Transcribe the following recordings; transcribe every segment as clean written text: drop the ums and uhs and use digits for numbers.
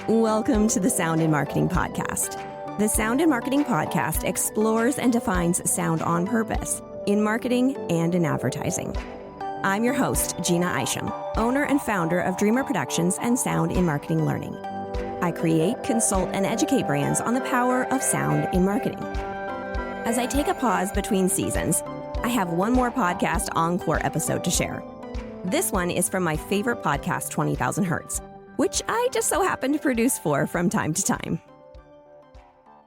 Welcome to the Sound in Marketing Podcast. The Sound in Marketing Podcast explores and defines sound on purpose in marketing and in advertising. I'm your host, Gina Isham, owner and founder of Dreamer Productions and Sound in Marketing Learning. I create, consult, and educate brands on the power of sound in marketing. As I take a pause between seasons, I have one more podcast encore episode to share. This one is from my favorite podcast, 20,000 Hertz, which I just so happen to produce for from time to time.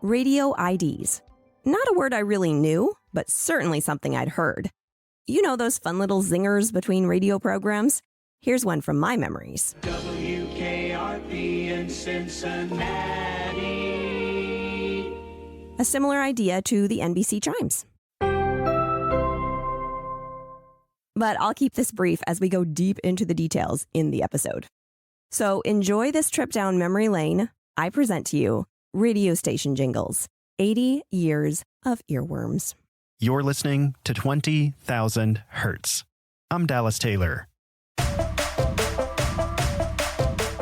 Radio IDs. Not a word I really knew, but certainly something I'd heard. You know those fun little zingers between radio programs? Here's one from my memories. WKRP in Cincinnati. A similar idea to the NBC chimes. But I'll keep this brief as we go deep into the details in the episode. So enjoy this trip down memory lane. I present to you radio station jingles, 80 years of earworms. You're listening to 20,000 Hertz. I'm Dallas Taylor.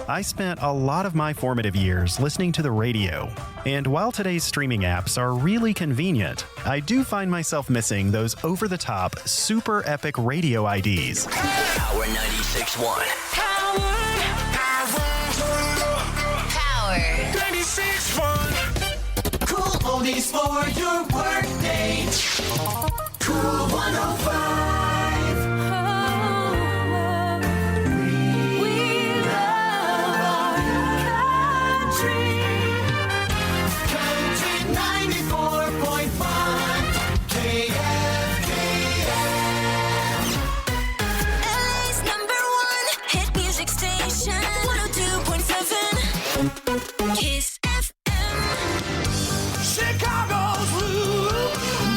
I spent a lot of my formative years listening to the radio. And while today's streaming apps are really convenient, I do find myself missing those over-the-top, super epic radio IDs. Power 96.1. Power 96.1. Cool oldies for your workday. Cool 105. We love our country. Country 94.5. KFKM. LA's #1 hit music station, 102.7 Kiss FM. Chicago's Blue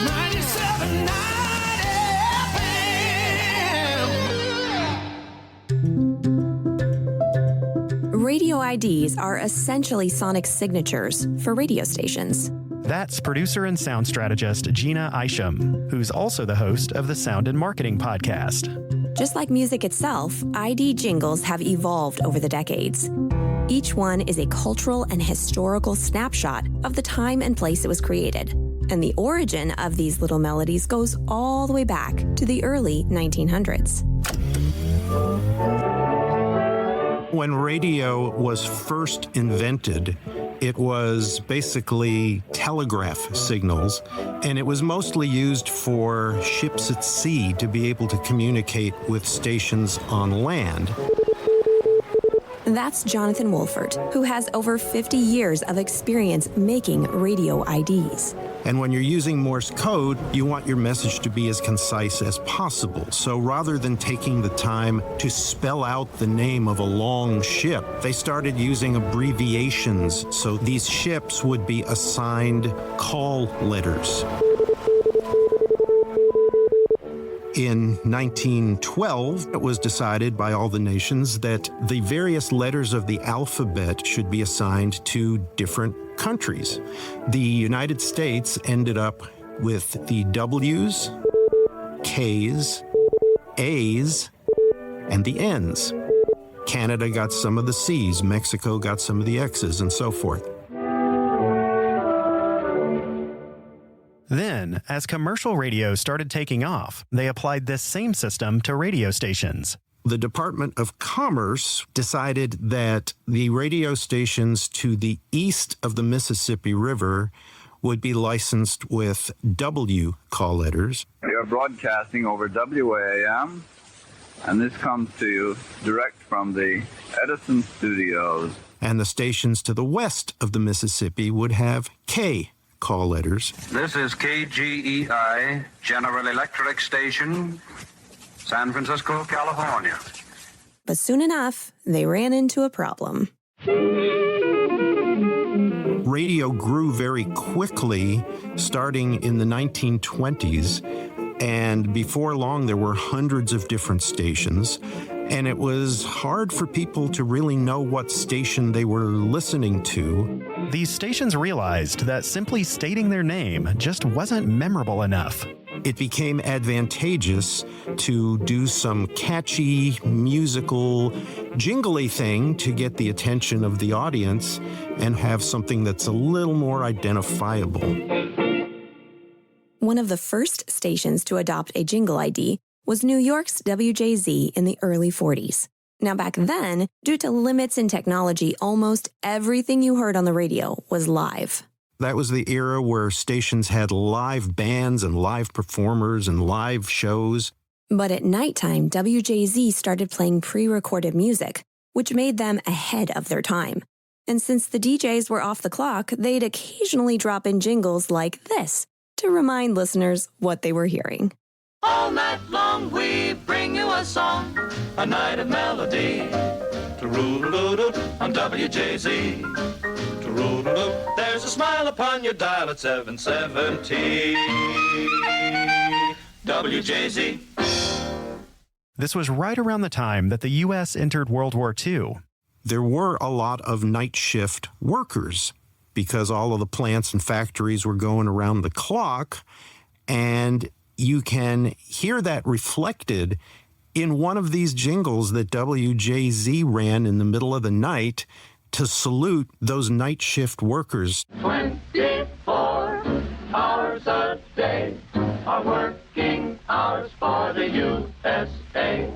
97.9 FM. Radio IDs are essentially sonic signatures for radio stations. That's producer and sound strategist Gina Isham, who's also the host of the Sound in Marketing Podcast. Just like music itself, ID jingles have evolved over the decades. Each one is a cultural and historical snapshot of the time and place it was created. And the origin of these little melodies goes all the way back to the early 1900s. When radio was first invented, it was basically telegraph signals, and it was mostly used for ships at sea to be able to communicate with stations on land. That's Jonathan Wolfert, who has over 50 years of experience making radio IDs. And when you're using Morse code, you want your message to be as concise as possible. So rather than taking the time to spell out the name of a long ship, they started using abbreviations. So these ships would be assigned call letters. In 1912, it was decided by all the nations that the various letters of the alphabet should be assigned to different countries. The United States ended up with the W's, K's, A's, and the N's. Canada got some of the C's, Mexico got some of the X's, and so forth. Then, as commercial radio started taking off, they applied this same system to radio stations. The Department of Commerce decided that the radio stations to the east of the Mississippi River would be licensed with W call letters. We are broadcasting over WAAM, and this comes to you direct from the Edison Studios. And the stations to the west of the Mississippi would have K call letters. This is KGEI, General Electric Station, San Francisco, California. But soon enough, they ran into a problem. Radio grew very quickly, starting in the 1920s, and before long there were hundreds of different stations, and it was hard for people to really know what station they were listening to. These stations realized that simply stating their name just wasn't memorable enough. it became advantageous to do some catchy, musical, jingly thing to get the attention of the audience and have something that's a little more identifiable. One of the first stations to adopt a jingle ID was New York's WJZ in the early 40s. Now, back then, due to limits in technology, almost everything you heard on the radio was live. That was the era where stations had live bands and live performers and live shows. But at nighttime, WJZ started playing pre-recorded music, which made them ahead of their time. And since the DJs were off the clock, they'd occasionally drop in jingles like this to remind listeners what they were hearing. All night long we bring you a song, a night of melody. To-roo-doo-doo on WJZ. To-roo-doo-doo. There's a smile upon your dial at 770. WJZ. This was right around the time that the U.S. entered World War II. There were a lot of night shift workers because all of the plants and factories were going around the clock, and you can hear that reflected in one of these jingles that WJZ ran in the middle of the night to salute those night shift workers. 24 hours a day are working hours for the USA.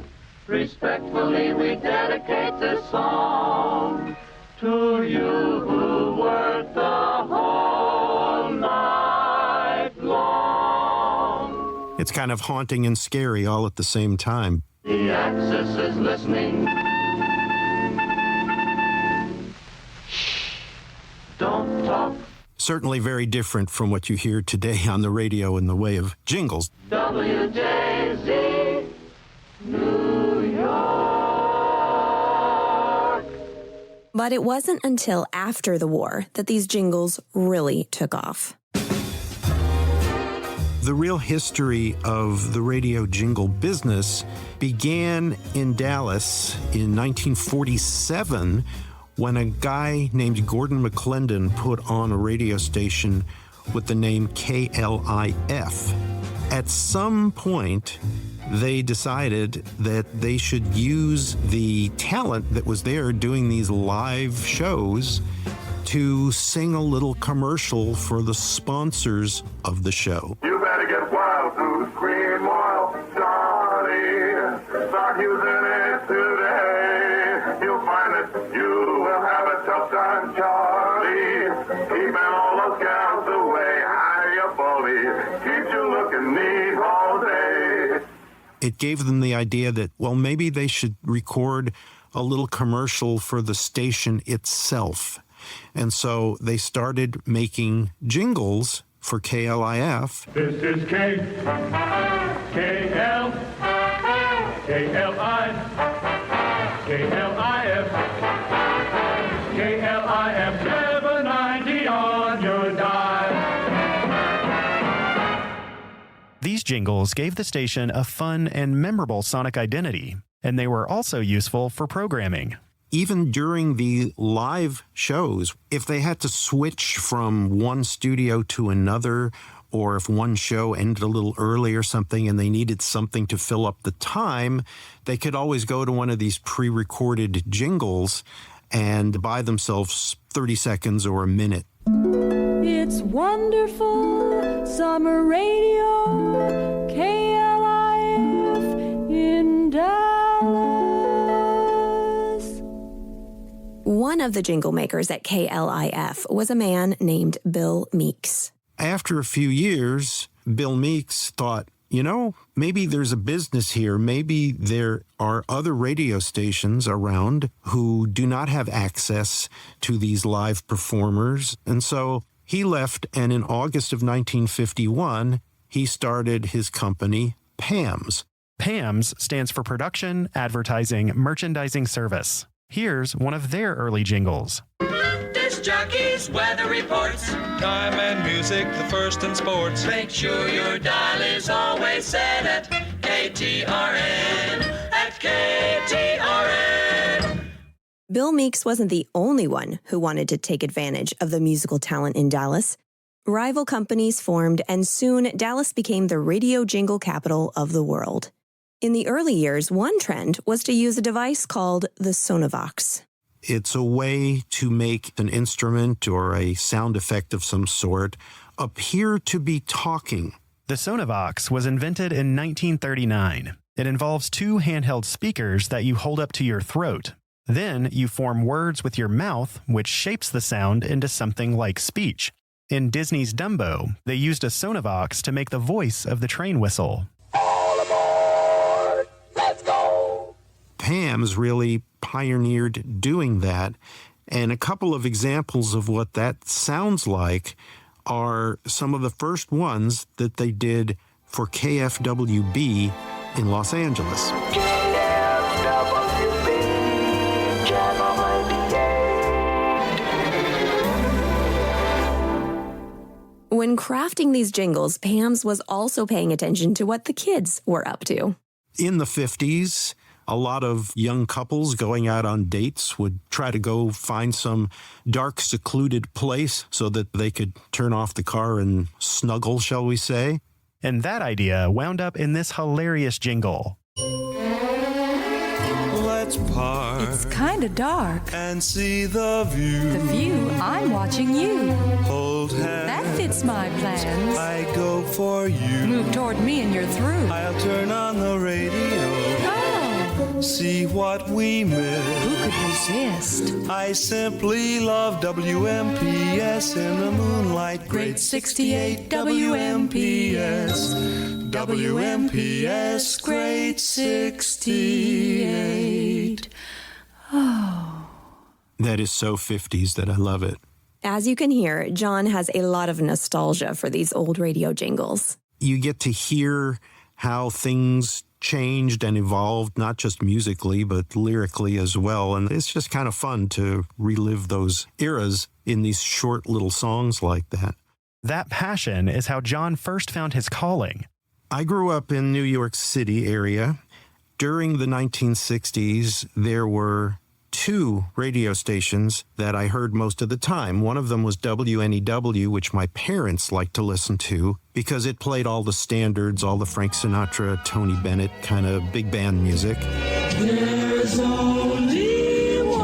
Respectfully we dedicate this song to you who work the whole night long. It's kind of haunting and scary all at the same time. The Axis is listening. Shh. Don't talk. Certainly very different from what you hear today on the radio in the way of jingles. WJZ, New York. But it wasn't until after the war that these jingles really took off. The real history of the radio jingle business began in Dallas in 1947 when a guy named Gordon McClendon put on a radio station with the name KLIF. At some point, they decided that they should use the talent that was there doing these live shows to sing a little commercial for the sponsors of the show. You better get wild to scream wild, Johnny. Start using it today. You'll find that you will have a tough time, Charlie. Keeping all those gals away. Hiya, bully. Keeps you looking neat all day. It gave them the idea that, well, maybe they should record a little commercial for the station itself. And so they started making jingles for KLIF. This is KL, KLIF, KLIF 790 on your dial. These jingles gave the station a fun and memorable sonic identity, and they were also useful for programming. Even during the live shows, if they had to switch from one studio to another, or if one show ended a little early or something and they needed something to fill up the time, they could always go to one of these pre-recorded jingles and buy themselves 30 seconds or a minute. It's wonderful summer radio, KLIF in Dallas. One of the jingle makers at KLIF was a man named Bill Meeks. After a few years, Bill Meeks thought, you know, maybe there's a business here. Maybe there are other radio stations around who do not have access to these live performers. And so he left, and in August of 1951, he started his company, PAMS. PAMS stands for Production, Advertising, Merchandising Service. Here's one of their early jingles. Disc jockeys, weather reports, Time and music, the first in sports. make sure your dial is always set at KTRN, at KTRN. Bill Meeks wasn't the only one who wanted to take advantage of the musical talent in Dallas. Rival companies formed, and soon Dallas became the radio jingle capital of the world. In the early years, one trend was to use a device called the Sonavox. It's a way to make an instrument or a sound effect of some sort appear to be talking. The Sonavox was invented in 1939. It involves two handheld speakers that you hold up to your throat. Then you form words with your mouth, which shapes the sound into something like speech. In Disney's Dumbo, they used a Sonavox to make the voice of the train whistle. All aboard! Let's go! Pam's really pioneered doing that, and a couple of examples of what that sounds like are some of the first ones that they did for KFWB in Los Angeles. When crafting these jingles, Pam's was also paying attention to what the kids were up to. In the 50s, a lot of young couples going out on dates would try to go find some dark, secluded place so that they could turn off the car and snuggle, shall we say. And that idea wound up in this hilarious jingle. Let's park. It's kinda dark. And see the view. The view, I'm watching you. Hold hands. That fits my plans. I go for you. Move toward me and you're through. I'll turn on the radio. Oh, See what we miss. who could resist? I simply love WMPS in the moonlight. Great 68 WMPS. WMPS Great 68. That is so 50s that I love it. As you can hear, John has a lot of nostalgia for these old radio jingles. You get to hear how things changed and evolved, not just musically, but lyrically as well. And it's just kind of fun to relive those eras in these short little songs like that. That passion is how John first found his calling. I grew up in New York City area. During the 1960s, there were two radio stations that I heard most of the time. One of them was WNEW, which my parents liked to listen to because it played all the standards, all the Frank Sinatra, Tony Bennett kind of big band music. There's only one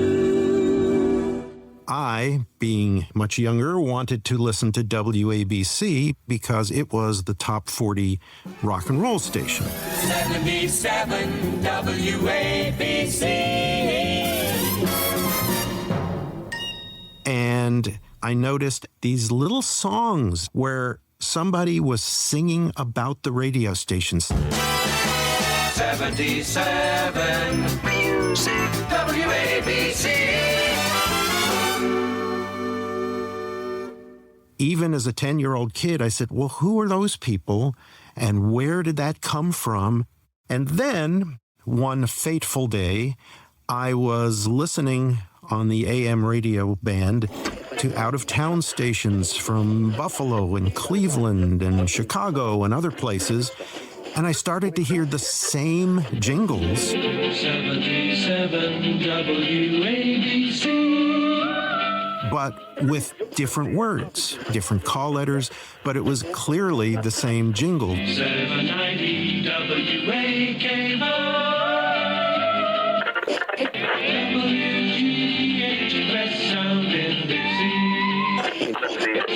WNEW. I, being much younger, wanted to listen to WABC because it was the top 40 rock and roll station. 77 WABC. And I noticed these little songs where somebody was singing about the radio stations. 77 Music WABC. Even as a 10-year-old kid, I said, well, who are those people and where did that come from? And then one fateful day, I was listening on the AM radio band to out-of-town stations from Buffalo and Cleveland and Chicago and other places, and I started to hear the same jingles. 77 WABC. But with different words, different call letters, but it was clearly the same jingle. 790 WAKO. WGH Best Sound in Dixie.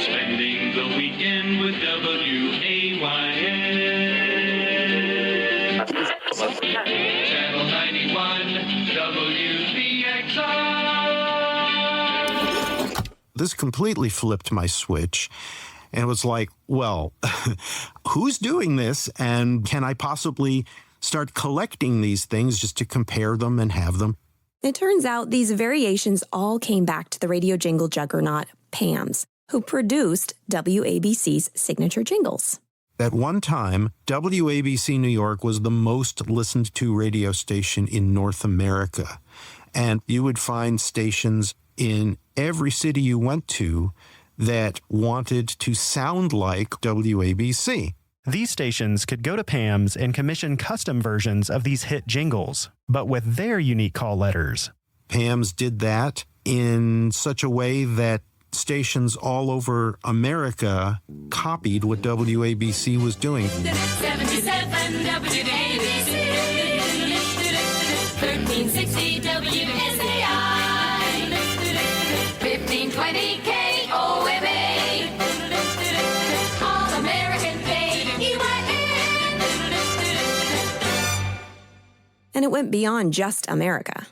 Spending the weekend with WAYN. Channel 91 WPXR. This completely flipped my switch. And it was like, well, who's doing this? And can I possibly start collecting these things just to compare them and have them? It turns out these variations all came back to the radio jingle juggernaut, Pam's, who produced WABC's signature jingles. At one time, WABC New York was the most listened to radio station in North America. And you would find stations in every city you went to that wanted to sound like WABC. These stations could go to Pam's and commission custom versions of these hit jingles, but with their unique call letters. Pam's did that in such a way that stations all over America copied what WABC was doing. 77 WABC, 1360 WSAI, 1520 KOMA, All American KUIN. And it went beyond just America.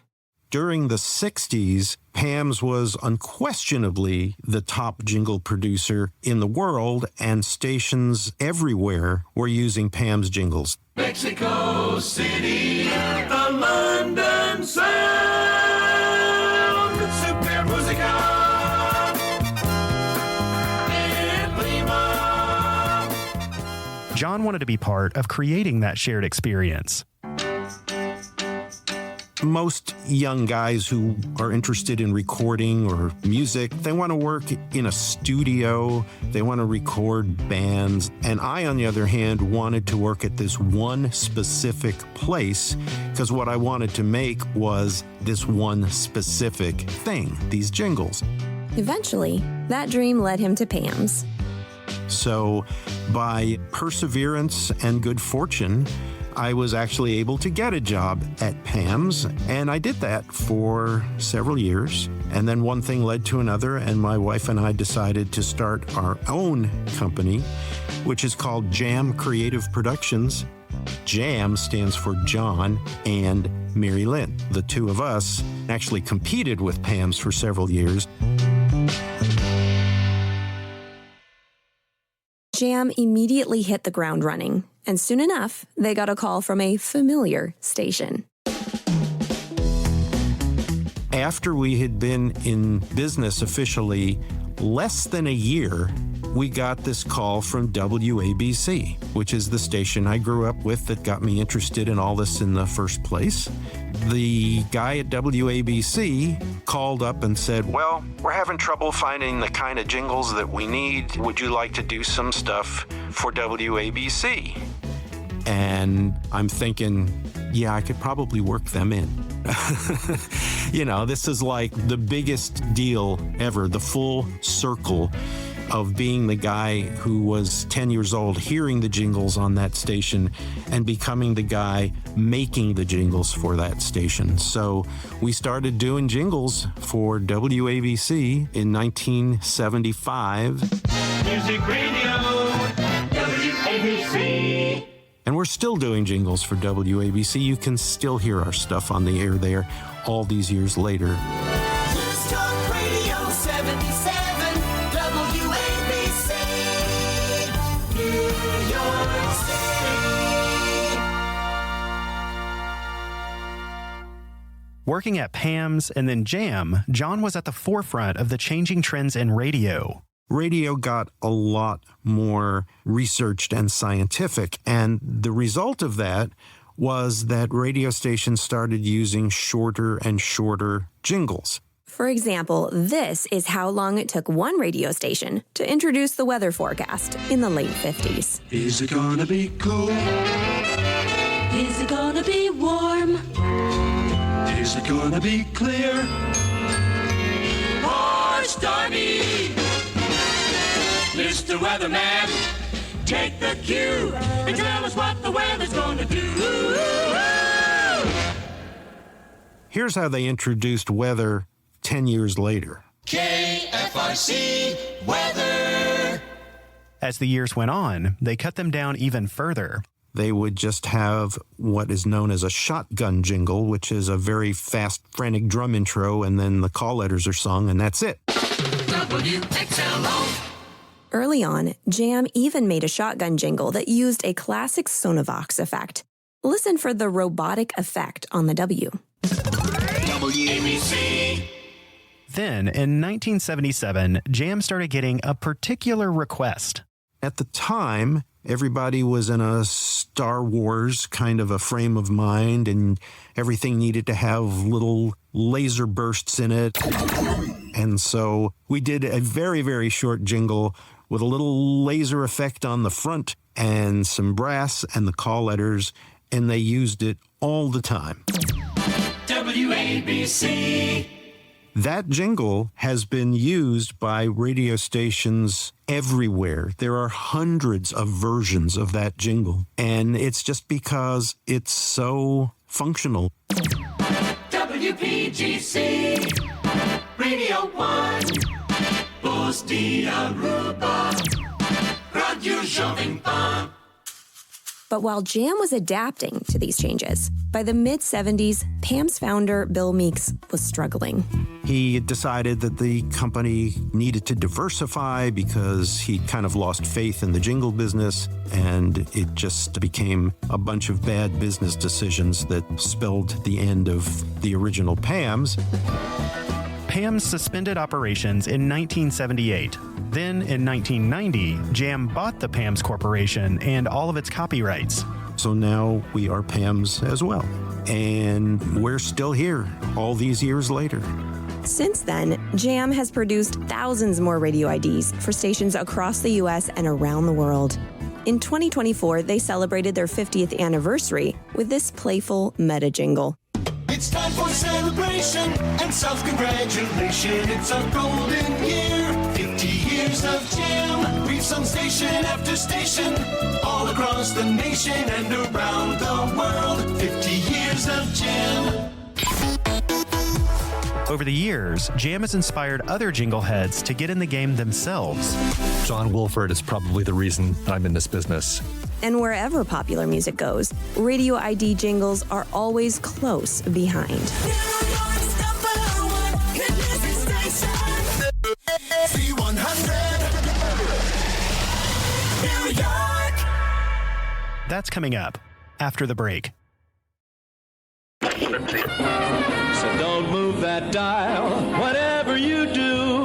During the 60s, Pam's was unquestionably the top jingle producer in the world, and stations everywhere were using Pam's jingles. Mexico City, the London Sound, Super Musica, in Lima. John wanted to be part of creating that shared experience. Most young guys who are interested in recording or music, they want to work in a studio, they want to record bands. And I, on the other hand, wanted to work at this one specific place because what I wanted to make was this one specific thing, these jingles. Eventually, that dream led him to Pam's. So by perseverance and good fortune, I was actually able to get a job at Pam's, and I did that for several years. And then one thing led to another, and my wife and I decided to start our own company, which is called Jam Creative Productions. Jam stands for John and Mary Lynn. The two of us actually competed with Pam's for several years. Jam immediately hit the ground running, and soon enough, they got a call from a familiar station. After we had been in business officially less than a year, we got this call from WABC, which is the station I grew up with that got me interested in all this in the first place. The guy at WABC called up and said, "Well, we're having trouble finding the kind of jingles that we need. Would you like to do some stuff for WABC?" And I'm thinking, yeah, I could probably work them in. You know, this is like the biggest deal ever, the full circle of being the guy who was 10 years old, hearing the jingles on that station and becoming the guy making the jingles for that station. So we started doing jingles for WABC in 1975. Music Radio, WABC. And we're still doing jingles for WABC. You can still hear our stuff on the air there all these years later. News Talk Radio 77 WABC, New York City. Working at Pam's and then Jam, John was at the forefront of the changing trends in radio. Radio got a lot more researched and scientific, and the result of that was that radio stations started using shorter and shorter jingles. For example, this is how long it took one radio station to introduce the weather forecast in the late 50s. Is it gonna be cool? Is it gonna be warm? Is it gonna be clear? Or stormy? Mr. Weatherman, take the cue and tell us what the weather's gonna do. Here's how they introduced weather 10 years later. KFRC Weather. As the years went on, they cut them down even further. They would just have what is known as a shotgun jingle, which is a very fast, frantic drum intro, and then the call letters are sung, and that's it. WXLO. Early on, Jam even made a shotgun jingle that used a classic Sonovox effect. Listen for the robotic effect on the W. WABC. Then, in 1977, Jam started getting a particular request. At the time, everybody was in a Star Wars kind of a frame of mind, and everything needed to have little laser bursts in it. And so we did a very, very short jingle with a little laser effect on the front and some brass and the call letters, and they used it all the time. WABC. That jingle has been used by radio stations everywhere. There are hundreds of versions of that jingle, and it's just because it's so functional. WPGC Radio 1 Busti Aruba Radio Jovem Pan. But while Jam was adapting to these changes, by the mid-70s, Pam's founder, Bill Meeks, was struggling. He decided that the company needed to diversify because he'd kind of lost faith in the jingle business, and it just became a bunch of bad business decisions that spelled the end of the original Pam's. Pam's suspended operations in 1978. Then, in 1990, Jam bought the Pam's Corporation and all of its copyrights. So now we are Pam's as well. And we're still here all these years later. Since then, Jam has produced thousands more radio IDs for stations across the U.S. and around the world. In 2024, they celebrated their 50th anniversary with this playful meta jingle. It's time for celebration and self-congratulation. It's a golden year, 50 years of Jam. We've sung station after station, all across the nation and around the world. 50 years of Jam. Over the years, Jam has inspired other jingle heads to get in the game themselves. John Wolford is probably the reason I'm in this business. And wherever popular music goes, radio ID jingles are always close behind. That's coming up after the break. So don't move that dial, whatever you do.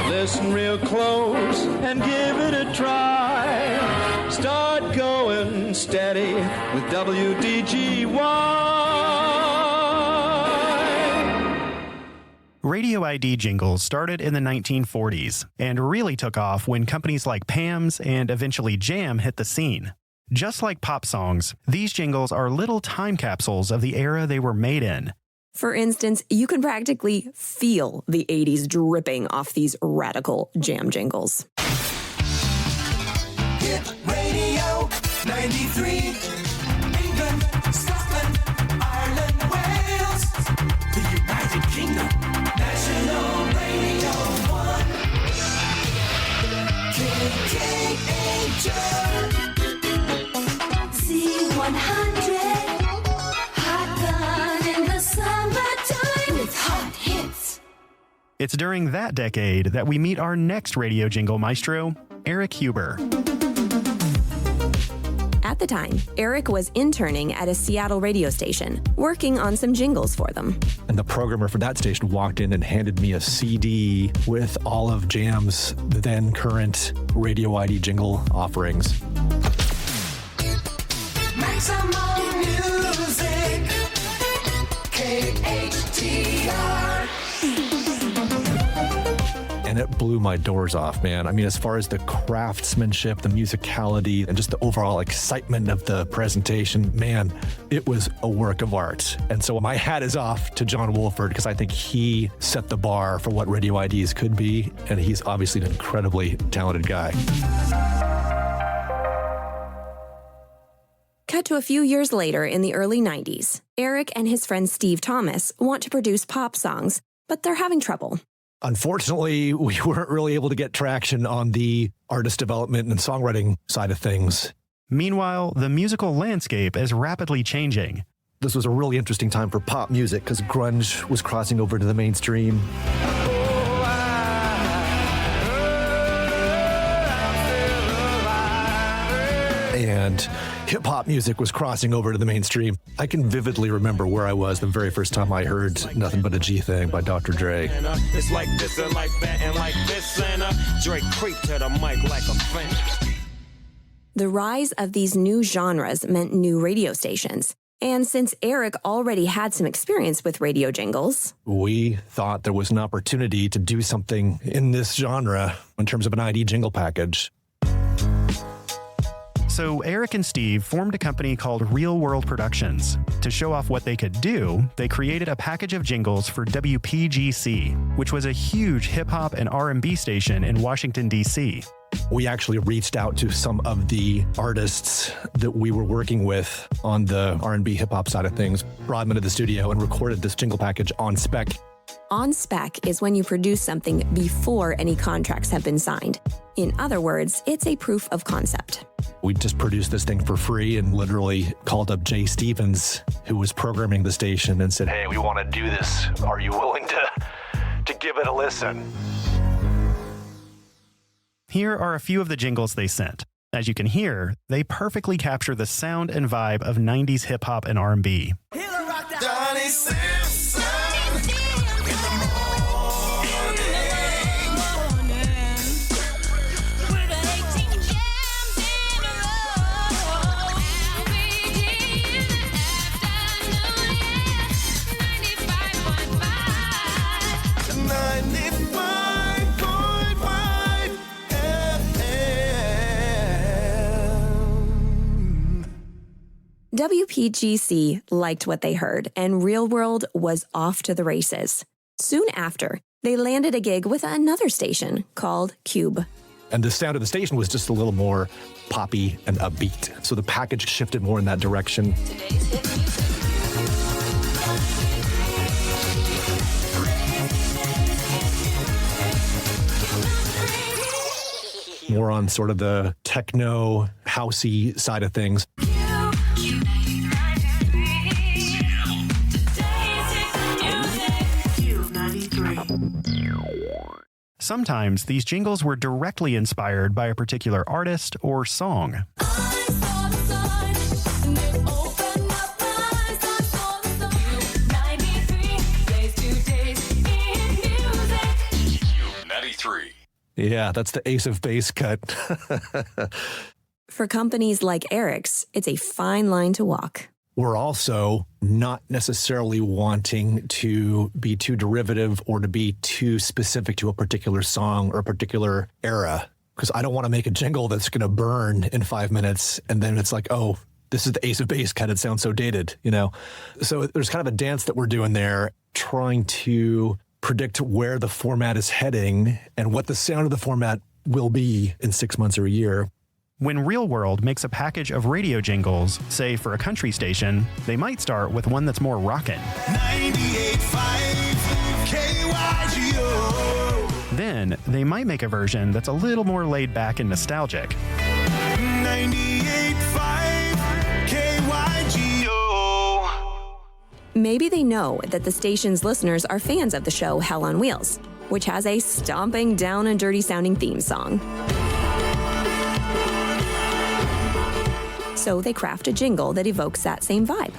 Listen real close and give it a try. Start going steady with WDGY. Radio ID jingles started in the 1940s and really took off when companies like Pam's and eventually Jam hit the scene. Just like pop songs, these jingles are little time capsules of the era they were made in. For instance, you can practically feel the 80s dripping off these radical Jam jingles. Hit Radio 93. England, Scotland, Ireland, Wales. The United Kingdom. National Radio 1. KKHR. C100. Hot gun in the summertime with hot hits. It's during that decade that we meet our next radio jingle maestro, Eric Huber. At the time, Eric was interning at a Seattle radio station, working on some jingles for them. And the programmer for that station walked in and handed me a CD with all of Jam's then current radio ID jingle offerings. Maximum music. KHTR. And it blew my doors off, man. I mean, as far as the craftsmanship, the musicality, and just the overall excitement of the presentation, man, it was a work of art. And so my hat is off to John Wolford because I think he set the bar for what radio IDs could be, and he's obviously an incredibly talented guy. Cut to a few years later in the early 90s, Eric and his friend Steve Thomas want to produce pop songs, but they're having trouble. Unfortunately, we weren't really able to get traction on the artist development and songwriting side of things. Meanwhile, the musical landscape is rapidly changing. This was a really interesting time for pop music because grunge was crossing over to the mainstream. And hip-hop music was crossing over to the mainstream. I can vividly remember where I was the very first time I heard Nothing But a G Thing by Dr. Dre. It's like this and like that and like this and Dre creep to the mic like a fan. The rise of these new genres meant new radio stations. And since Eric already had some experience with radio jingles, we thought there was an opportunity to do something in this genre in terms of an ID jingle package. So Eric and Steve formed a company called Real World Productions. To show off what they could do, they created a package of jingles for WPGC, which was a huge hip-hop and R&B station in Washington, D.C. We actually reached out to some of the artists that we were working with on the R&B hip-hop side of things, brought them into the studio and recorded this jingle package on spec. On spec is when you produce something before any contracts have been signed. In other words, it's a proof of concept. We just produced this thing for free and literally called up Jay Stevens, who was programming the station, and said, "Hey, we want to do this. Are you willing to give it a listen?" Here are a few of the jingles they sent. As you can hear, they perfectly capture the sound and vibe of 90s hip-hop and R&B. Donnie Simpson. WPGC liked what they heard, and Real World was off to the races. Soon after, they landed a gig with another station called Cube. And the sound of the station was just a little more poppy and upbeat. So the package shifted more in that direction. More on sort of the techno, housey side of things. Sometimes these jingles were directly inspired by a particular artist or song. Yeah, that's the Ace of Base cut. For companies like Eric's, it's a fine line to walk. We're also not necessarily wanting to be too derivative or to be too specific to a particular song or a particular era, because I don't want to make a jingle that's going to burn in 5 minutes and then it's like, oh, this is the Ace of Base cut. It sounds so dated, you know? So there's kind of a dance that we're doing there, trying to predict where the format is heading and what the sound of the format will be in 6 months or a year. When Real World makes a package of radio jingles, say for a country station, they might start with one that's more rockin'. 98.5 KYGO. Then they might make a version that's a little more laid back and nostalgic. 98.5 KYGO. Maybe they know that the station's listeners are fans of the show Hell on Wheels, which has a stomping down and dirty sounding theme song. So they craft a jingle that evokes that same vibe.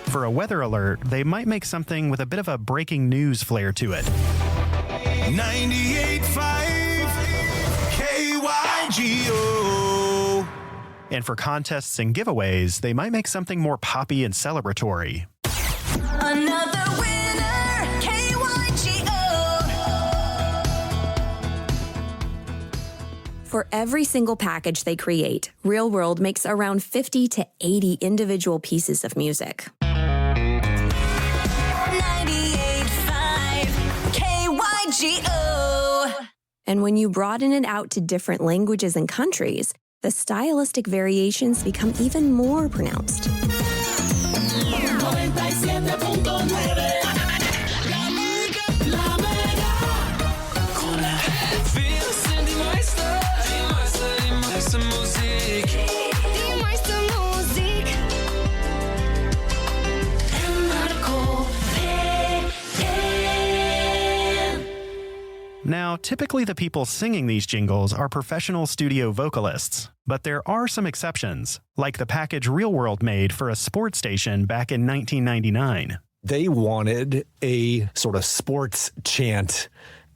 For a weather alert, they might make something with a bit of a breaking news flair to it. 98.5 KYGO. And for contests and giveaways, they might make something more poppy and celebratory. Another winner, KYGO. For every single package they create, Real World makes around 50 to 80 individual pieces of music. 98.5 KYGO. And when you broaden it out to different languages and countries, the stylistic variations become even more pronounced. 97.9 La Mega. Wir sind die Meister, die meiste Musik. Die meiste Musik. NRK PM. Now, typically the people singing these jingles are professional studio vocalists, but there are some exceptions, like the package Real World made for a sports station back in 1999. They wanted a sort of sports chant,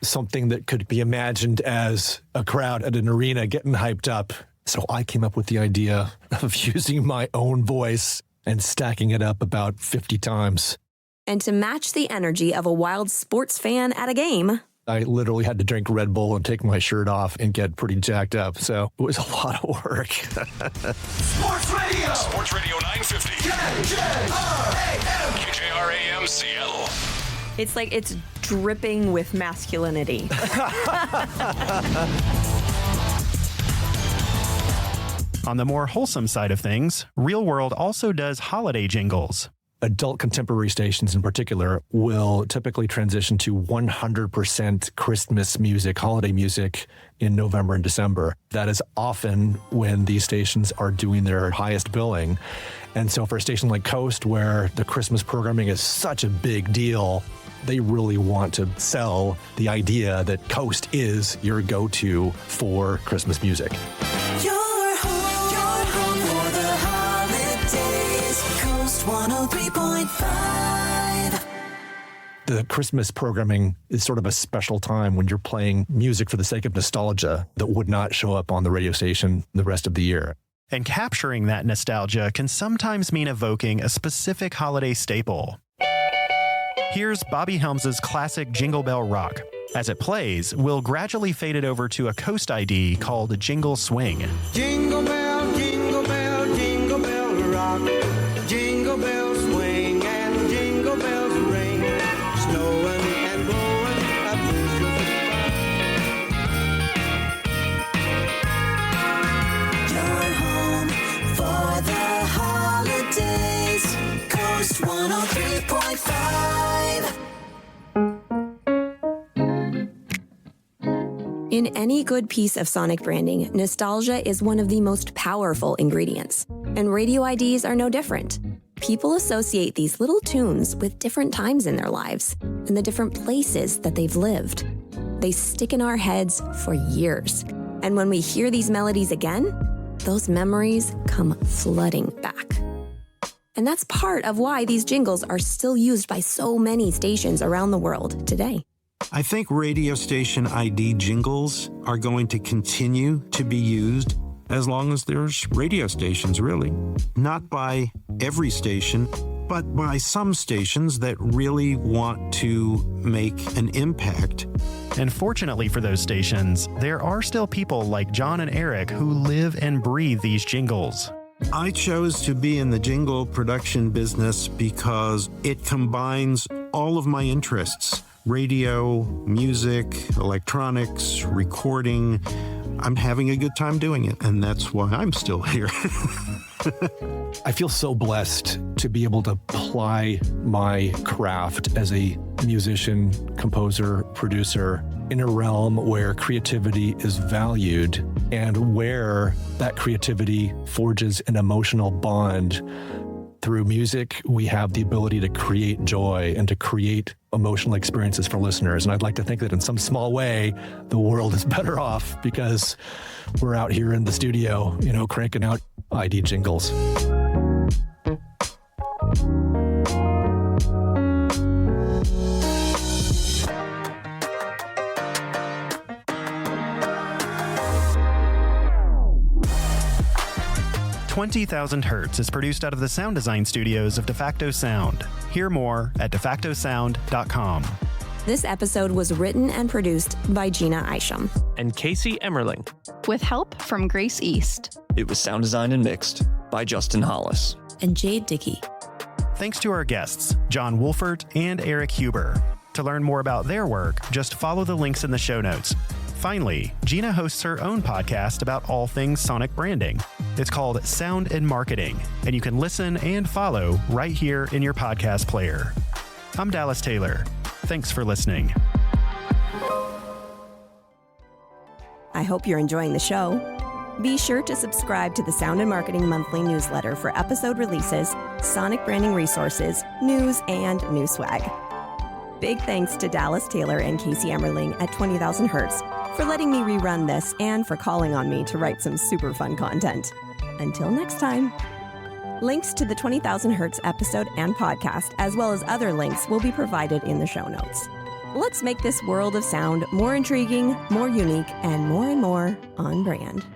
something that could be imagined as a crowd at an arena getting hyped up. So I came up with the idea of using my own voice and stacking it up about 50 times. And to match the energy of a wild sports fan at a game, I literally had to drink Red Bull and take my shirt off and get pretty jacked up. So it was a lot of work. Sports Radio! Sports Radio 950. KJRAM! KJRAM Seattle. it's like it's dripping with masculinity. On the more wholesome side of things, Real World also does holiday jingles. Adult contemporary stations in particular will typically transition to 100% Christmas music, holiday music in November and December. That is often when these stations are doing their highest billing. And so for a station like Coast, where the Christmas programming is such a big deal, they really want to sell the idea that Coast is your go-to for Christmas music. Your home for the holidays. Coast 103.5. The Christmas programming is sort of a special time when you're playing music for the sake of nostalgia that would not show up on the radio station the rest of the year. And capturing that nostalgia can sometimes mean evoking a specific holiday staple. Here's Bobby Helms' classic Jingle Bell Rock. As it plays, we'll gradually fade it over to a Coast ID called Jingle Swing. Jingle bell, jingle bell, jingle bell rock. Jingle bells swing and jingle bells ring. Snowing and blowing up You're home for the holidays. Coast 103.5. In any good piece of sonic branding, nostalgia is one of the most powerful ingredients, and radio IDs are no different. People associate these little tunes with different times in their lives and the different places that they've lived. They stick in our heads for years, and when we hear these melodies again, those memories come flooding back. And that's part of why these jingles are still used by so many stations around the world today. I think radio station ID jingles are going to continue to be used as long as there's radio stations, really. Not by every station, but by some stations that really want to make an impact. And fortunately for those stations, there are still people like John and Eric who live and breathe these jingles. I chose to be in the jingle production business because it combines all of my interests. Radio, music, electronics, recording. I'm having a good time doing it, and that's why I'm still here. I feel so blessed to be able to ply my craft as a musician, composer, producer in a realm where creativity is valued and where that creativity forges an emotional bond. Through music, we have the ability to create joy and to create emotional experiences for listeners. And I'd like to think that in some small way, the world is better off because we're out here in the studio, cranking out ID jingles. "20,000 Hertz" is produced out of the sound design studios of DeFacto Sound. Hear more at defactosound.com. This episode was written and produced by Gina Isham and Casey Emmerling, with help from Grace East. It was sound designed and mixed by Justin Hollis and Jade Dickey. Thanks to our guests, John Wolfert and Eric Huber. To learn more about their work, just follow the links in the show notes. Finally, Gina hosts her own podcast about all things sonic branding. It's called Sound and Marketing, and you can listen and follow right here in your podcast player. I'm Dallas Taylor. Thanks for listening. I hope you're enjoying the show. Be sure to subscribe to the Sound and Marketing Monthly newsletter for episode releases, sonic branding resources, news, and new swag. Big thanks to Dallas Taylor and Casey Emmerling at 20,000 Hertz for letting me rerun this and for calling on me to write some super fun content. Until next time. Links to the 20,000 Hertz episode and podcast, as well as other links, will be provided in the show notes. Let's make this world of sound more intriguing, more unique, and more on brand.